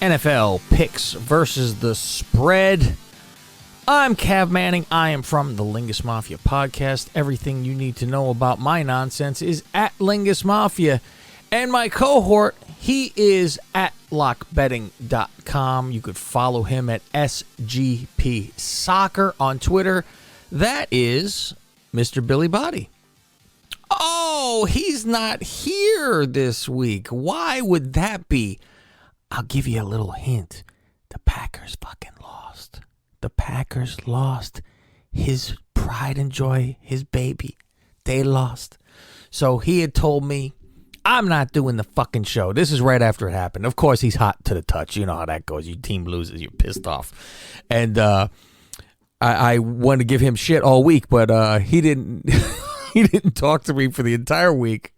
NFL picks versus the spread. I'm Cav Manning. I am from the Lingus Mafia podcast. Everything you need to know about my nonsense is at Lingus Mafia. And my cohort, he is at lockbetting.com. You could follow him at SGP Soccer on Twitter. That is Mr. Billy Body. Oh, he's not here this week. Why would that be? I'll give you a little hint. The Packers fucking lost. The Packers lost. His pride and joy, his baby, they lost. So he had told me, I'm not doing the fucking show. This is right after it happened. Of course, he's hot to the touch. You know how that goes. Your team loses, you're pissed off. And I wanted to give him shit all week, but he didn't... He didn't talk to me for the entire week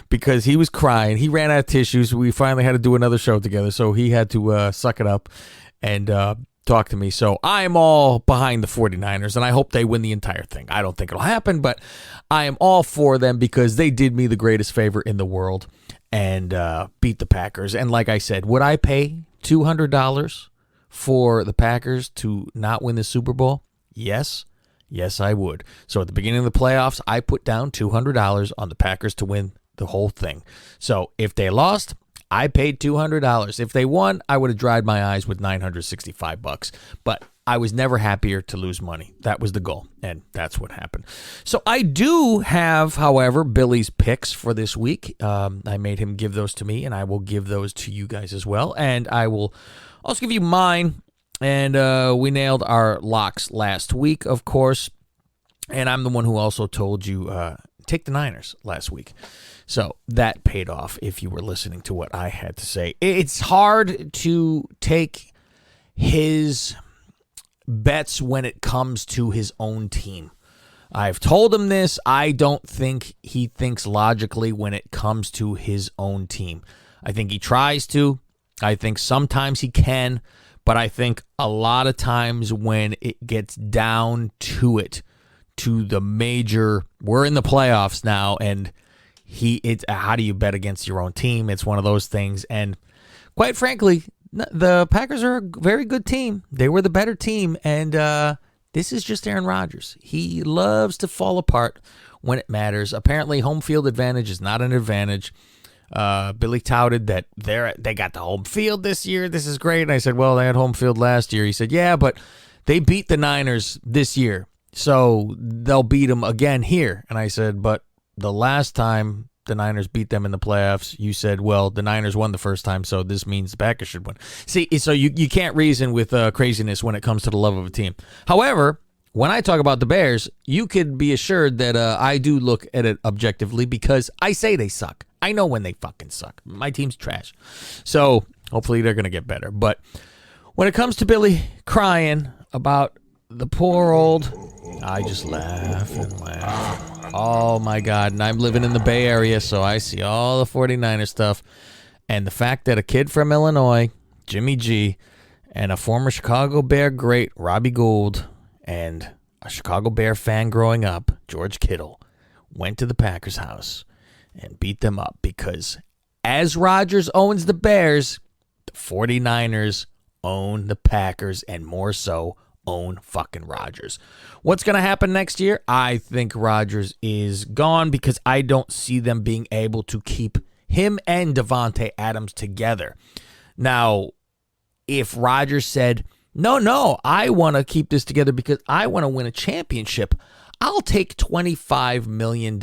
because he was crying. He ran out of tissues. We finally had to do another show together, so he had to suck it up and talk to me. So I'm all behind the 49ers, and I hope they win the entire thing. I don't think it'll happen, but I am all for them because they did me the greatest favor in the world and beat the Packers. And like I said, would I pay $200 for the Packers to not win the Super Bowl? Yes. Yes, I would. So at the beginning of the playoffs, I put down $200 on the Packers to win the whole thing. So if they lost, I paid $200. If they won, I would have dried my eyes with $965. But I was never happier to lose money. That was the goal, and that's what happened. So I do have, however, Billy's picks for this week. I made him give those to me, and I will give those to you guys as well. And I will also give you mine. And we nailed our locks last week, of course. And I'm the one who also told you take the Niners last week. So that paid off if you were listening to what I had to say. It's hard to take his bets when it comes to his own team. I've told him this. I don't think he thinks logically when it comes to his own team. I think he tries to. I think sometimes he can. But I think a lot of times when it gets down to it, to the major, we're in the playoffs now, and it's how do you bet against your own team? It's one of those things. And quite frankly, the Packers are a very good team. They were the better team, and this is just Aaron Rodgers. He loves to fall apart when it matters. Apparently, home field advantage is not an advantage. Billy touted that they got the home field this year. This is great. And I said, well, they had home field last year. He said, yeah, but they beat the Niners this year, so they'll beat them again here. And I said, but the last time the Niners beat them in the playoffs, you said, well, the Niners won the first time, so this means the Packers should win. See, so you can't reason with craziness when it comes to the love of a team. However, when I talk about the Bears, you could be assured that I do look at it objectively because I say they suck. I know when they fucking suck. My team's trash. So hopefully they're going to get better. But when it comes to Billy crying about the poor old, I just laugh and laugh. Oh, my God. And I'm living in the Bay Area, so I see all the 49er stuff. And the fact that a kid from Illinois, Jimmy G, and a former Chicago Bear great, Robbie Gould, and a Chicago Bear fan growing up, George Kittle, went to the Packers' house and beat them up because as Rodgers owns the Bears, the 49ers own the Packers and more so own fucking Rodgers. What's going to happen next year? I think Rodgers is gone because I don't see them being able to keep him and Davante Adams together. Now, if Rodgers said, no, I want to keep this together because I want to win a championship, I'll take $25 million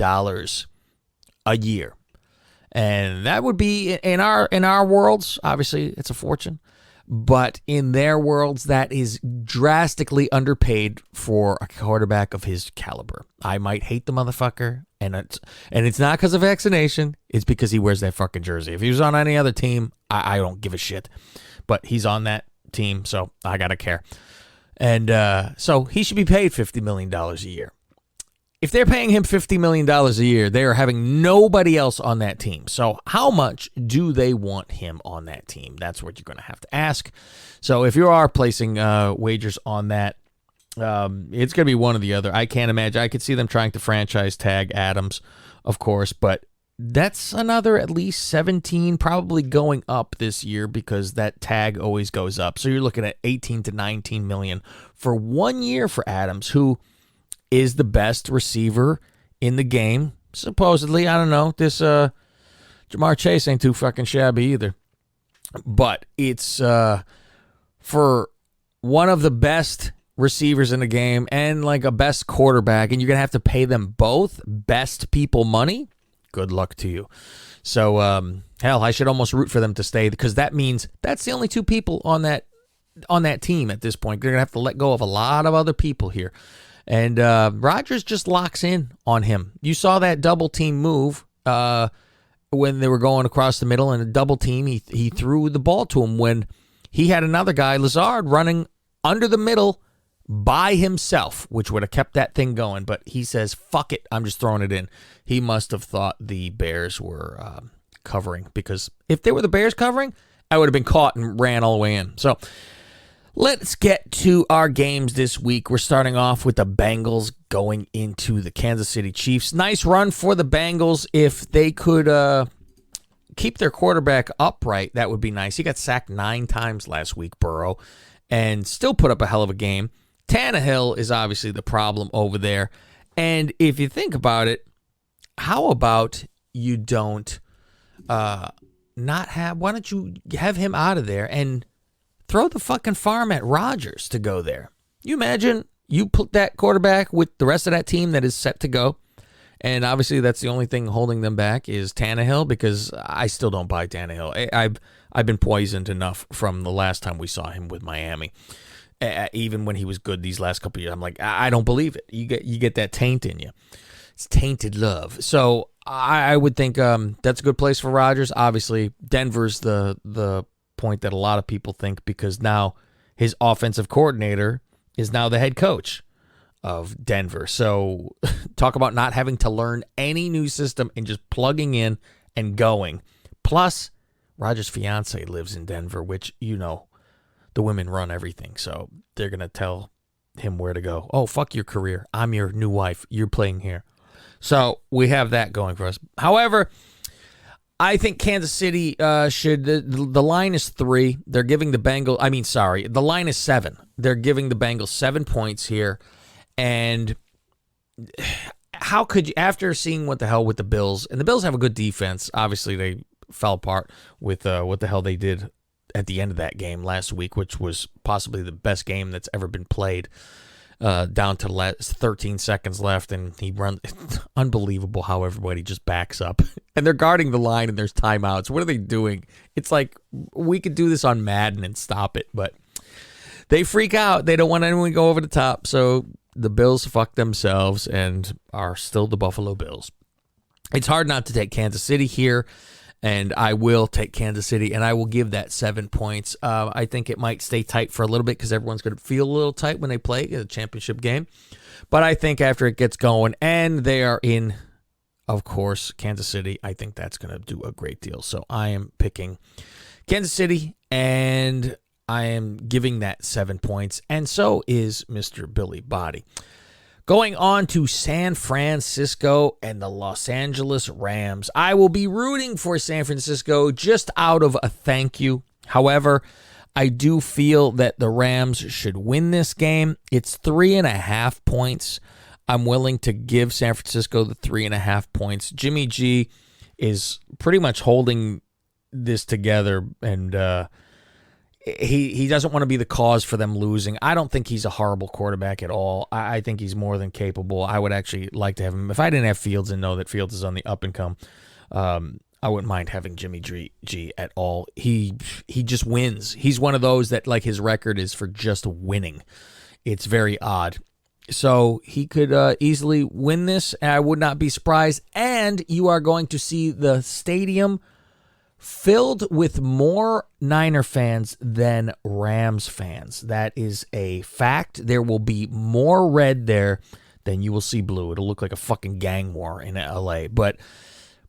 a year. And that would be in our worlds, obviously it's a fortune, but in their worlds that is drastically underpaid for a quarterback of his caliber. I might hate the motherfucker, and it's not because of vaccination, it's because he wears that fucking jersey. If he was on any other team, I don't give a shit. But he's on that team, so I gotta care. And so he should be paid $50 million a year. If they're paying him $50 million a year, they are having nobody else on that team. So how much do they want him on that team? That's what you're going to have to ask. So if you are placing wagers on that, it's going to be one or the other. I can't imagine. I could see them trying to franchise tag Adams, of course, but that's another at least 17, probably going up this year because that tag always goes up. So you're looking at 18 to 19 million for 1 year for Adams, who is the best receiver in the game. Supposedly, I don't know. This Jamar Chase ain't too fucking shabby either. But it's for one of the best receivers in the game and like a best quarterback, and you're going to have to pay them both best people money. Good luck to you. So, hell, I should almost root for them to stay because that means that's the only two people on that team at this point. They're going to have to let go of a lot of other people here. And Rodgers just locks in on him. You saw that double team move when they were going across the middle, and a double team, he threw the ball to him when he had another guy, Lazard, running under the middle by himself, which would have kept that thing going. But he says, fuck it, I'm just throwing it in. He must have thought the Bears were covering, because if they were the Bears covering, I would have been caught and ran all the way in. So let's get to our games this week. We're starting off with the Bengals going into the Kansas City Chiefs. Nice run for the Bengals. If they could keep their quarterback upright, that would be nice. He got sacked 9 times last week, Burrow, and still put up a hell of a game. Tannehill is obviously the problem over there. And if you think about it, how about you don't why don't you have him out of there and throw the fucking farm at Rodgers to go there? You imagine you put that quarterback with the rest of that team that is set to go. And obviously that's the only thing holding them back is Tannehill, because I still don't buy Tannehill. I've been poisoned enough from the last time we saw him with Miami. Even when he was good these last couple of years, I'm like, I don't believe it. You get that taint in you. It's tainted love. So I would think that's a good place for Rodgers. Obviously, Denver's the point that a lot of people think, because now his offensive coordinator is now the head coach of Denver. So talk about not having to learn any new system and just plugging in and going. Plus, Rodgers' fiance lives in Denver, which, you know, the women run everything, so they're going to tell him where to go. Oh, fuck your career. I'm your new wife. You're playing here. So we have that going for us. However, I think Kansas City should. The line is 3. They're giving the Bengals. The line is 7. They're giving the Bengals 7 points here. And how could you, after seeing what the hell with the Bills, and the Bills have a good defense. Obviously, they fell apart with what the hell they did at the end of that game last week, which was possibly the best game that's ever been played, down to 13 seconds left, and he runs. Unbelievable how everybody just backs up. And they're guarding the line, and there's timeouts. What are they doing? It's like, we could do this on Madden and stop it, but they freak out. They don't want anyone to go over the top, so the Bills fuck themselves and are still the Buffalo Bills. It's hard not to take Kansas City here, and I will take Kansas City, and I will give that 7 points. I think it might stay tight for a little bit because everyone's going to feel a little tight when they play a championship game. But I think after it gets going, and they are in, of course, Kansas City, I think that's going to do a great deal. So I am picking Kansas City, and I am giving that 7 points, and so is Mr. Billy Body. Going on to San Francisco and the Los Angeles Rams. I will be rooting for San Francisco just out of a thank you. However, I do feel that the Rams should win this game. It's 3.5 points. I'm willing to give San Francisco the 3.5 points. Jimmy G is pretty much holding this together, and he doesn't want to be the cause for them losing. I don't think he's a horrible quarterback at all. I think he's more than capable. I would actually like to have him. If I didn't have Fields and know that Fields is on the up and come, I wouldn't mind having Jimmy G at all. He just wins. He's one of those that, like, his record is for just winning. It's very odd. So he could easily win this. I would not be surprised. And you are going to see the stadium filled with more Niner fans than Rams fans. That is a fact. There will be more red there than you will see blue. It'll look like a fucking gang war in LA. But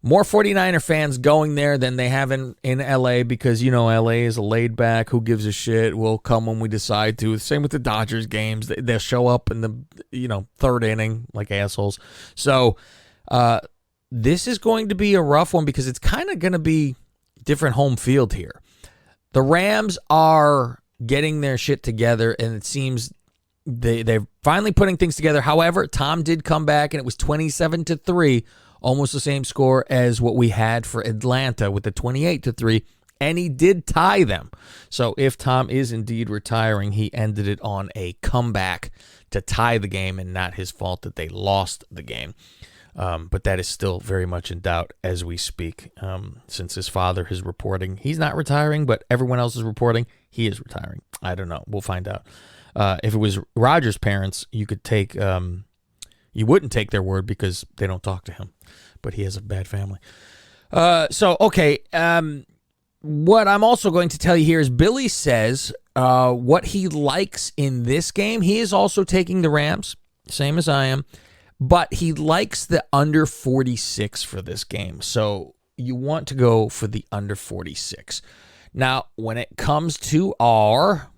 more 49er fans going there than they have in LA, because, you know, LA is a laid back, who gives a shit, we'll come when we decide to. Same with the Dodgers games. They'll show up in the, third inning like assholes. So this is going to be a rough one because it's kind of going to be different home field here. The Rams are getting their shit together, and it seems they're finally putting things together. However, Tom did come back, and it was 27-3, almost the same score as what we had for Atlanta with the 28-3, and he did tie them. So if Tom is indeed retiring, he ended it on a comeback to tie the game, and not his fault that they lost the game. But that is still very much in doubt as we speak, since his father is reporting he's not retiring, but everyone else is reporting he is retiring. I don't know. We'll find out. If it was Rodgers' parents, you wouldn't take their word because they don't talk to him, but he has a bad family. Okay. What I'm also going to tell you here is Billi says what he likes in this game. He is also taking the Rams, same as I am. But he likes the under 46 for this game. So you want to go for the under 46. Now, when it comes to our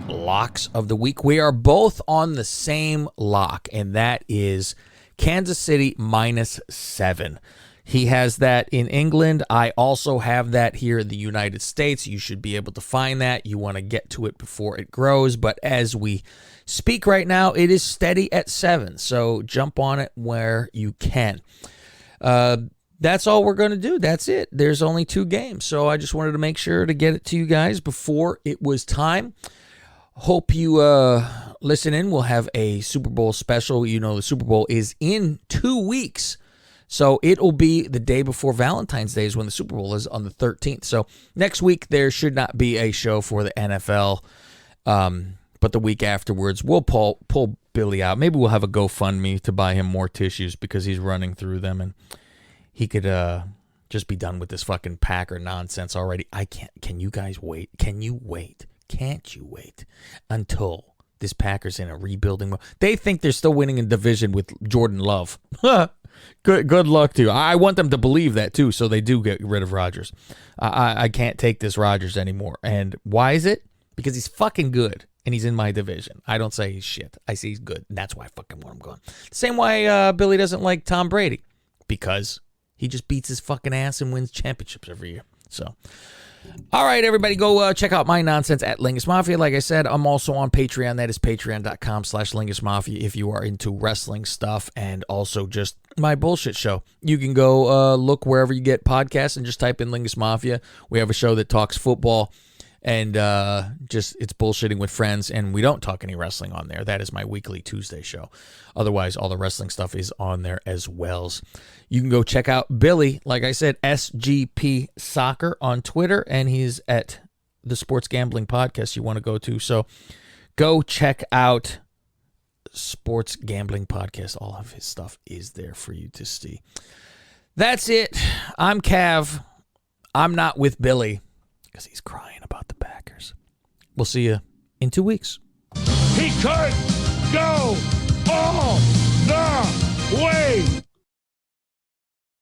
locks of the week, we are both on the same lock, and that is Kansas City -7. He has that in England. I also have that here in the United States. You should be able to find that. You want to get to it before it grows. But as we speak right now, it is steady at 7. So jump on it where you can. That's all we're going to do. That's it. There's only 2 games. So I just wanted to make sure to get it to you guys before it was time. Hope you listen in. We'll have a Super Bowl special. You know, the Super Bowl is in 2 weeks. So it will be the day before Valentine's Day is when the Super Bowl is on the 13th. So next week there should not be a show for the NFL. But the week afterwards, we'll pull Billi out. Maybe we'll have a GoFundMe to buy him more tissues because he's running through them. And he could just be done with this fucking Packer nonsense already. I can't. Can you guys wait? Can you wait? Can't you wait until this Packers in a rebuilding mode? They think they're still winning a division with Jordan Love. Good luck to you. I want them to believe that too, so they do get rid of Rodgers. I can't take this Rodgers anymore. And why is it? Because he's fucking good, and he's in my division. I don't say he's shit. I say he's good, and that's why I fucking want him gone. Same way Billi doesn't like Tom Brady, because he just beats his fucking ass and wins championships every year. So, all right, everybody, go check out my nonsense at Lingus Mafia. Like I said, I'm also on Patreon. That is patreon.com/Lingus Mafia if you are into wrestling stuff and also just my bullshit show. You can go look wherever you get podcasts and just type in Lingus Mafia. We have a show that talks football and just it's bullshitting with friends, and we don't talk any wrestling on there. That is my weekly Tuesday show. Otherwise, all the wrestling stuff is on there as well. You can go check out Billi, like I said, SGP Soccer on Twitter, and he's at the Sports Gambling Podcast you want to go to. So go check out Sports Gambling Podcast. All of his stuff is there for you to see. That's it. I'm Cav. I'm not with Billi because he's crying about the Packers. We'll see you in 2 weeks. He could go all the way.